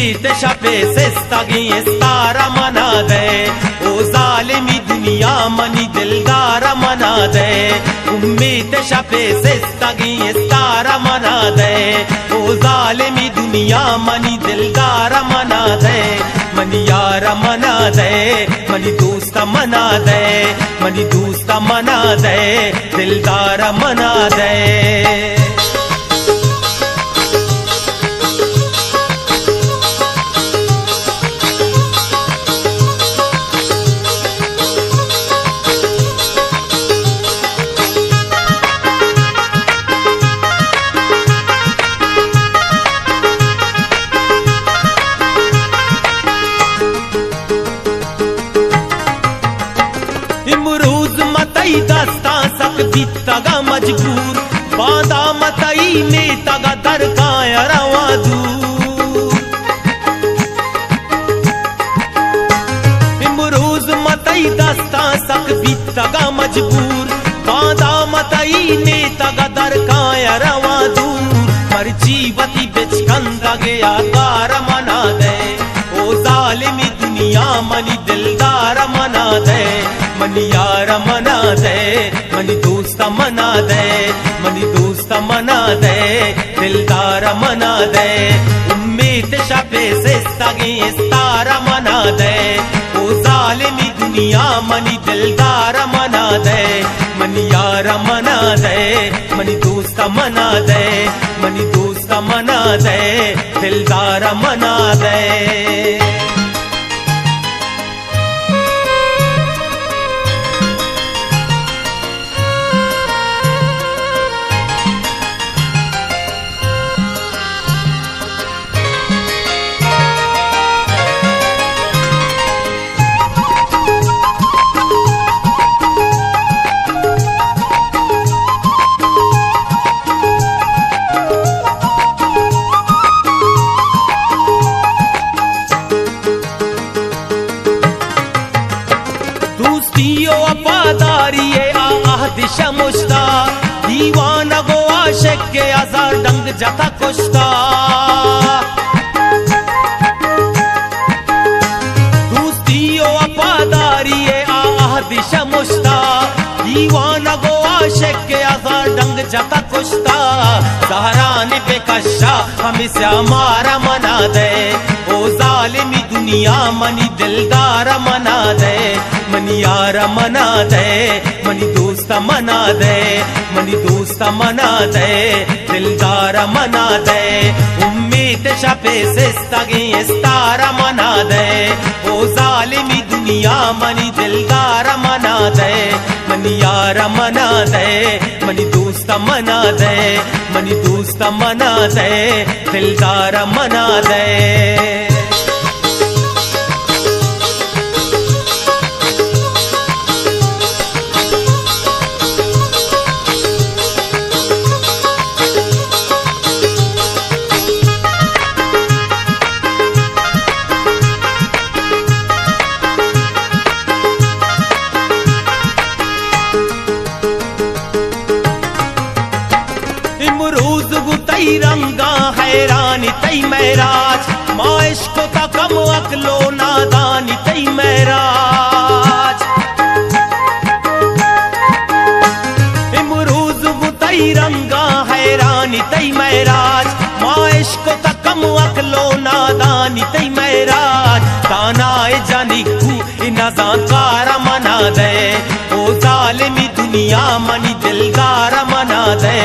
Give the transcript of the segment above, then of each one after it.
उम्मीद शपे सिस्तगी इस्तारा मना दे ओ जालिमी दुनिया मनी दिलदार मना दे उम्मीद शपे सिस्तगी इस्तारा मना दे ओ जालिमी दुनिया मनी दिलदार मना दे मनी यार मना दे मनी दोस्त मना दे मनी दोस्त मना दे दिलदार मना दे। दस्ता सक बीतगा मजबूर बांदा मतई में तगा दरकाया रवा दूर इमरूज मतई दस्ता सक बीतगा मजबूर बांदा मतई में तगा दरकाया रवा दूर मर्जी वती बिचकंदा गया कार मना दे ओ जालिमी दुनिया मनी दिलदार मना दे मनी यार मना दे मनी दोस्त मना दे मनी दोस्त मना दे दिलदार मना दे उम्मीद शपे सिस्तगी इस्तारा मना दे ओ जालिमी दुनिया मनी दिलदार मना दे मनी यार मना दे मनी दोस्त मना दे मनी दोस्त मना दे दिलदार मना दे। वफादारी आहदिशा मुश्ता दीवाना गो आशिक के आजार डंग जता कुश्ता दोस्ती वफादारी आहदिशा मुश्ता दीवाना गो आशिक के आजार डंग जता कुश्ता सहारान बेकशा हमें हमारा मना दे ओ जालिमी दुनिया मनी दिलदार मना दे मनी यार मना दे मनी दोस्त मना दे मनी दोस्त मना दे दिलदार मना दे उम्मीद शपे सिस्तगी इस्तारा मना दे ओ जालिमी दुनिया मनी दिलदार मना दे मनी यार मना दे मनी दोस्त मना दे मनी दोस्त मना दे दिलदार मना दे। रंगा हैरानी तई महराज माइश को तकम अकलो नादानी तई महराज इमरूज गुतई रंगा हैरानी तई महराज माइश को तकम अकलो नादानी तई महराज तानाए जानी खू नजाकारा मना दे ओ जालिमी दुनिया मनी दिलदार मना दे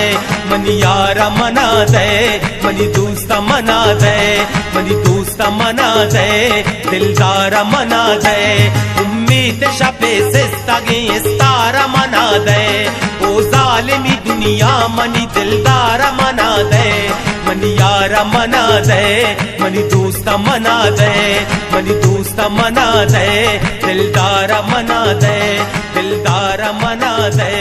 मनी यार मना दे मनी दोस्त मना दे मनी दोस्त मना दे दिलदार मना दे उम्मीद शपे सिस्तगी इस्तारा मना दे ओ जालिमी दुनिया मनी दिलदार मना दे मनी यार मना दे मनी दोस्त मना दे मनी दोस्त मना दे दिलदार मना दे दिलदार मना दे।